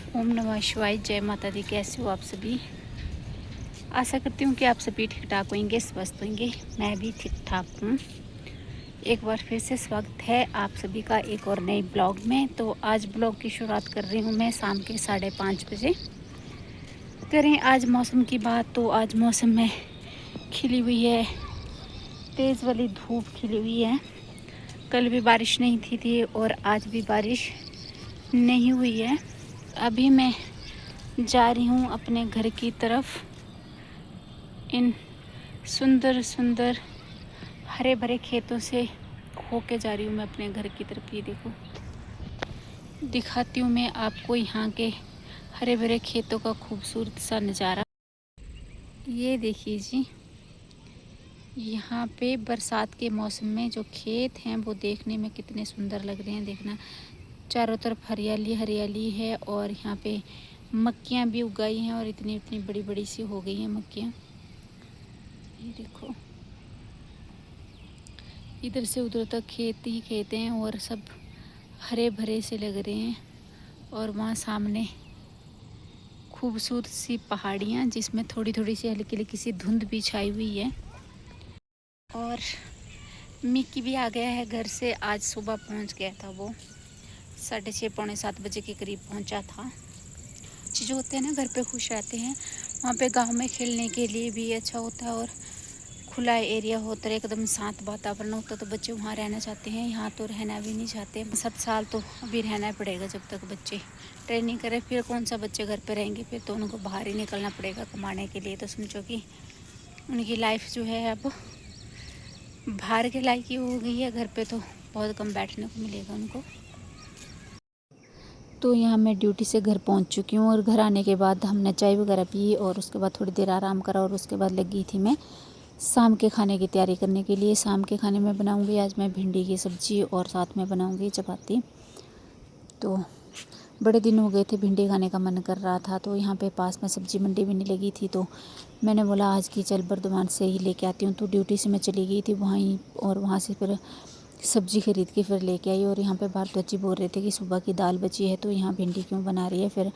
ओम नमः शिवाय। जय माता दी। कैसे हो आप सभी? आशा करती हूँ कि आप सभी ठीक ठाक होंगे, स्वस्थ होंगे। मैं भी ठीक ठाक हूँ। एक बार फिर से स्वागत है आप सभी का एक और नए ब्लॉग में। तो आज ब्लॉग की शुरुआत कर रही हूँ मैं शाम के 5:30 बजे। करें आज मौसम की बात, तो आज मौसम में खिली हुई है, तेज़ वाली धूप खिली हुई है। कल भी बारिश नहीं थी और आज भी बारिश नहीं हुई है। अभी मैं जा रही हूँ अपने घर की तरफ। इन सुंदर सुंदर हरे भरे खेतों से होके जा रही हूँ मैं अपने घर की तरफ। ये देखो, दिखाती हूँ मैं आपको यहाँ के हरे भरे खेतों का खूबसूरत सा नज़ारा। ये देखिए जी, यहाँ पे बरसात के मौसम में जो खेत हैं वो देखने में कितने सुंदर लग रहे हैं। देखना, चारों तरफ हरियाली हरियाली है और यहाँ पे मक्खियाँ भी उगाई हैं और इतनी इतनी बड़ी बड़ी सी हो गई हैं मक्खियाँ। ये देखो, इधर से उधर तक खेत ही खेत हैं और सब हरे भरे से लग रहे हैं। और वहाँ सामने खूबसूरत सी पहाड़ियाँ जिसमें थोड़ी थोड़ी सी हल्की हल्की सी धुंध भी छाई हुई है। और मिक्की भी आ गया है घर से। आज सुबह पहुँच गया था वो, 6:30 पौने 7 बजे के करीब पहुँचा था। बच्चे जो होते हैं ना घर पे खुश रहते हैं। वहाँ पे गांव में खेलने के लिए भी अच्छा होता है और खुला एरिया होता है, एकदम शांत वातावरण होता है, तो बच्चे वहाँ रहना चाहते हैं। यहाँ तो रहना भी नहीं चाहते। 7 साल तो अभी रहना पड़ेगा जब तक बच्चे ट्रेनिंग करें। फिर कौन सा बच्चे घर पे रहेंगे, फिर तो उनको बाहर ही निकलना पड़ेगा कमाने के लिए। तो समझो कि उनकी लाइफ जो है अब बाहर के लायक ही हो गई है। घर पे तो बहुत कम बैठने को मिलेगा उनको। तो यहाँ मैं ड्यूटी से घर पहुँच चुकी हूँ और घर आने के बाद हमने चाय वगैरह पी और उसके बाद थोड़ी देर आराम करा और उसके बाद लगी थी मैं शाम के खाने की तैयारी करने के लिए। शाम के खाने में बनाऊंगी आज मैं भिंडी की सब्ज़ी और साथ में बनाऊंगी चपाती। तो बड़े दिन हो गए थे, भिंडी खाने का मन कर रहा था। तो यहाँ पे पास में सब्ज़ी मंडी भी नहीं लगी थी, तो मैंने बोला आज की चल बर्धमान से ही लेके आती हूँ। तो ड्यूटी से मैं चली गई थी वहीं और वहाँ से फिर सब्ज़ी ख़रीद के फिर लेके आई। और यहाँ पे बाल बच्चे बोल रहे थे कि सुबह की दाल बची है तो यहाँ भिंडी क्यों बना रही है, फिर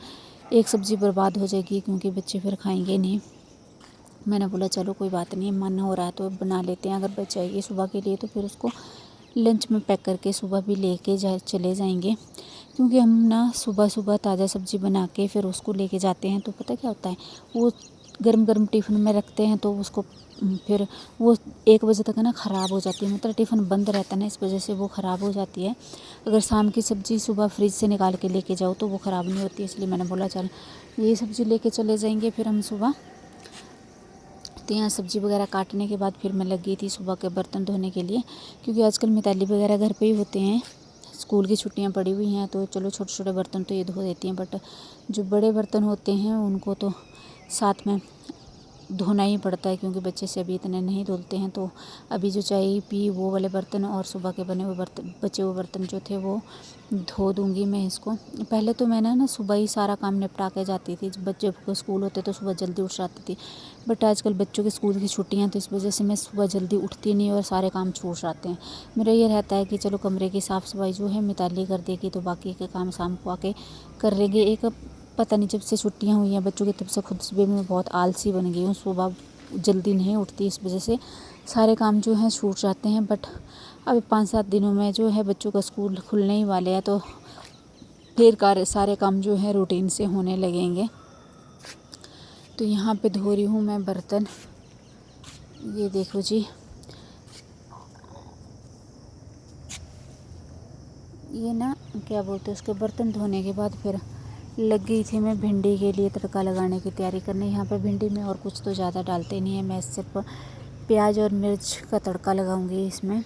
एक सब्ज़ी बर्बाद हो जाएगी क्योंकि बच्चे फिर खाएंगे नहीं। मैंने बोला चलो कोई बात नहीं, मन हो रहा है तो बना लेते हैं। अगर बच जाएगी सुबह के लिए तो फिर उसको लंच में पैक करके सुबह भी लेके चले जाएंगे। क्योंकि हम ना सुबह सुबह ताज़ा सब्ज़ी बना के फिर उसको लेके जाते हैं तो पता क्या होता है, वो गरम गरम टिफ़िन में रखते हैं तो उसको फिर वो 1 बजे तक ना ख़राब हो जाती है। मतलब टिफ़िन बंद रहता है ना, इस वजह से वो ख़राब हो जाती है। अगर शाम की सब्ज़ी सुबह फ्रिज से निकाल के लेके जाओ तो वो ख़राब नहीं होती। इसलिए मैंने बोला चल ये सब्ज़ी लेके चले जाएंगे फिर हम सुबह। तो यहाँ सब्ज़ी वगैरह काटने के बाद फिर मैं लग गई थी सुबह के बर्तन धोने के लिए। क्योंकि आजकल मिताली वगैरह घर पे ही होते हैं, स्कूल की छुट्टियाँ पड़ी हुई हैं, तो चलो छोटे छोटे बर्तन तो ये धो देती हैं, बट जो बड़े बर्तन होते हैं उनको तो साथ में धोना ही पड़ता है क्योंकि बच्चे से अभी इतने नहीं धुलते हैं। तो अभी जो चाय पी वो वाले बर्तन और सुबह के बने हुए बर्तन, बचे हुए बर्तन जो थे वो धो दूँगी मैं इसको। पहले तो मैं ना सुबह ही सारा काम निपटा के जाती थी। जब बच्चे को स्कूल होते तो सुबह जल्दी उठ जाती थी, बट आजकल बच्चों के स्कूल की छुट्टियाँ तो इस वजह से मैं सुबह जल्दी उठती नहीं और सारे काम छूट जाते हैं। मेरा ये रहता है कि चलो कमरे की साफ़ सफाई जो है मिताली कर देगी तो बाकी के काम शाम को आके कर लेंगे। एक पता नहीं जब से छुट्टियाँ हुई हैं बच्चों की तब से खुद से मैं बहुत आलसी बन गई हूँ। सुबह जल्दी नहीं उठती, इस वजह से सारे काम जो हैं छूट जाते हैं। बट अभी 5-7 दिनों में जो है बच्चों का स्कूल खुलने ही वाले हैं तो फिर सारे काम जो है रूटीन से होने लगेंगे। तो यहाँ पे धो रही हूँ मैं बर्तन। ये देखो जी, ये ना क्या बोलते हैं उसके बर्तन धोने के बाद फिर लग गई थी मैं भिंडी के लिए तड़का लगाने की तैयारी करने। यहाँ पर भिंडी में और कुछ तो ज़्यादा डालते नहीं है, मैं सिर्फ प्याज और मिर्च का तड़का लगाऊंगी इसमें।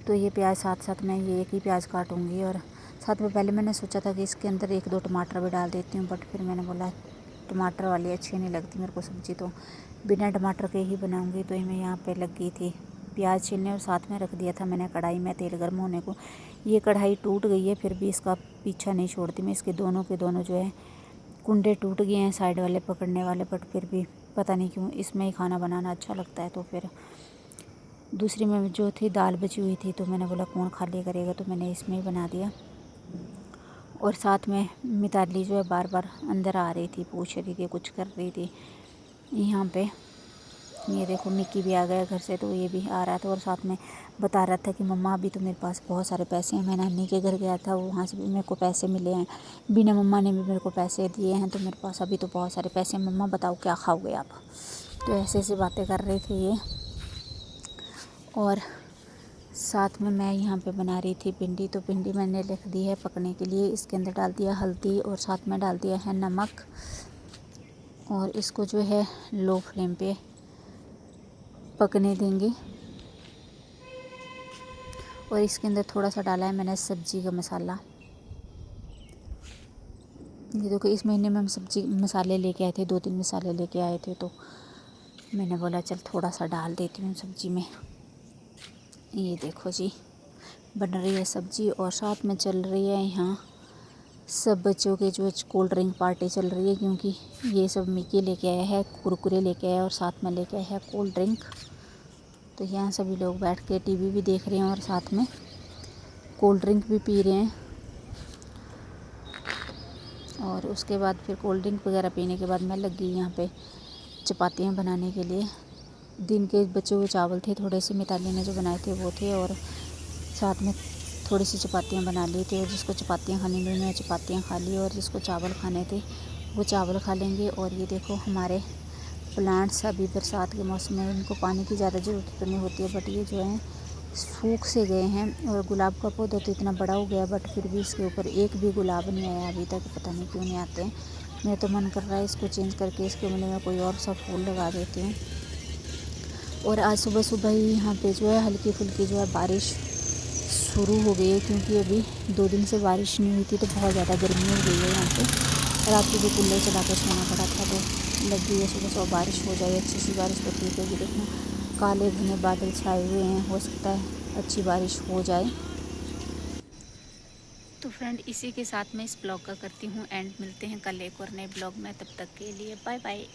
तो ये प्याज साथ साथ मैं ये एक ही प्याज काटूंगी और साथ में पहले मैंने सोचा था कि इसके अंदर 1-2 टमाटर भी डाल देती हूँ, बट फिर मैंने बोला टमाटर वाली अच्छी नहीं लगती मेरे को सब्ज़ी, तो बिना टमाटर के ही बनाऊँगी। तो मैं यहाँ पे लग गई थी प्याज छीलने और साथ में रख दिया था मैंने कढ़ाई में तेल गर्म होने को। ये कढ़ाई टूट गई है फिर भी इसका पीछा नहीं छोड़ती मैं। इसके दोनों के दोनों जो है कुंडे टूट गए हैं साइड वाले पकड़ने वाले, बट फिर भी पता नहीं क्यों इसमें ही खाना बनाना अच्छा लगता है। तो फिर दूसरी में जो थी दाल बची हुई थी तो मैंने बोला कौन खाली करेगा, तो मैंने इसमें ही बना दिया। और साथ में मिताली जो है बार बार अंदर आ रही थी, पूछ रही थी, कुछ कर रही थी। यहाँ पे ये देखो निक्की भी आ गया घर से, तो ये भी आ रहा था और साथ में बता रहा था कि मम्मा अभी तो मेरे पास बहुत सारे पैसे हैं, मैं नानी के घर गया था, वहाँ से भी मेरे को पैसे मिले हैं, बिना मम्मा ने भी मेरे को पैसे दिए हैं, तो मेरे पास अभी तो बहुत सारे पैसे हैं, मम्मा बताओ क्या खाओगे आप। तो ऐसे ऐसी बातें कर रहे थे ये। और साथ में मैं यहाँ पे बना रही थी भिंडी, तो भिंडी मैंने लिख दी है पकने के लिए। इसके अंदर डाल दिया हल्दी और साथ में डाल दिया है नमक, और इसको जो है लो फ्लेम पे पकने देंगे। और इसके अंदर थोड़ा सा डाला है मैंने सब्जी का मसाला। ये देखो इस महीने में हम सब्जी मसाले लेके आए थे, 2-3 मसाले लेके आए थे, तो मैंने बोला चल थोड़ा सा डाल देती हूँ सब्जी में। ये देखो जी बन रही है सब्जी, और साथ में चल रही है यहाँ सब बच्चों के जो कोल्ड ड्रिंक पार्टी चल रही है, क्योंकि ये सब मिकी लेके आया है, कुरकुरे लेके आया है और साथ में लेके आया है कोल्ड ड्रिंक। तो यहाँ सभी लोग बैठ के टीवी भी देख रहे हैं और साथ में कोल्ड ड्रिंक भी पी रहे हैं। और उसके बाद फिर कोल्ड ड्रिंक वगैरह पीने के बाद मैं लग गई यहाँ पे चपातियाँ बनाने के लिए। दिन के बचे हुए चावल थे थोड़े से, मिताली ने जो बनाए थे वो थे, और साथ में थोड़ी सी चपातियाँ बना ली थी। और जिसको चपातियाँ खानी थी उन्होंने चपातियाँ खा ली, और जिसको चावल खाने थे वो चावल खा लेंगे। और ये देखो हमारे प्लांट्स अभी बरसात के मौसम में इनको पानी की ज़्यादा ज़रूरत तो नहीं होती है, बट ये जो है सूख से गए हैं। और गुलाब का पौधा तो इतना बड़ा हो गया, बट फिर भी इसके ऊपर एक भी गुलाब नहीं आया अभी तक, पता नहीं क्यों नहीं आते हैं। मेरा तो मन कर रहा है इसको चेंज करके इसके बदले में कोई और सा फूल लगा देती हूँ। और आज सुबह सुबह ही यहाँ पे जो है हल्की फुल्की जो है बारिश शुरू हो गई है, क्योंकि अभी 2 दिन से बारिश नहीं हुई थी, तो बहुत ज़्यादा गर्मी हो गई है यहाँ पे। रात को जो कूलर चला कर सोना पड़ा था वो लग गई है। सुबह सुबह बारिश हो जाए, अच्छी सी बारिश तो ठीक होगी। देखना काले घने बादल छाए हुए हैं, हो सकता है अच्छी बारिश हो जाए। तो फ्रेंड इसी के साथ मैं इस ब्लॉग का करती हूँ एंड। मिलते हैं कल एक और नए ब्लॉग में, तब तक के लिए बाय बाय।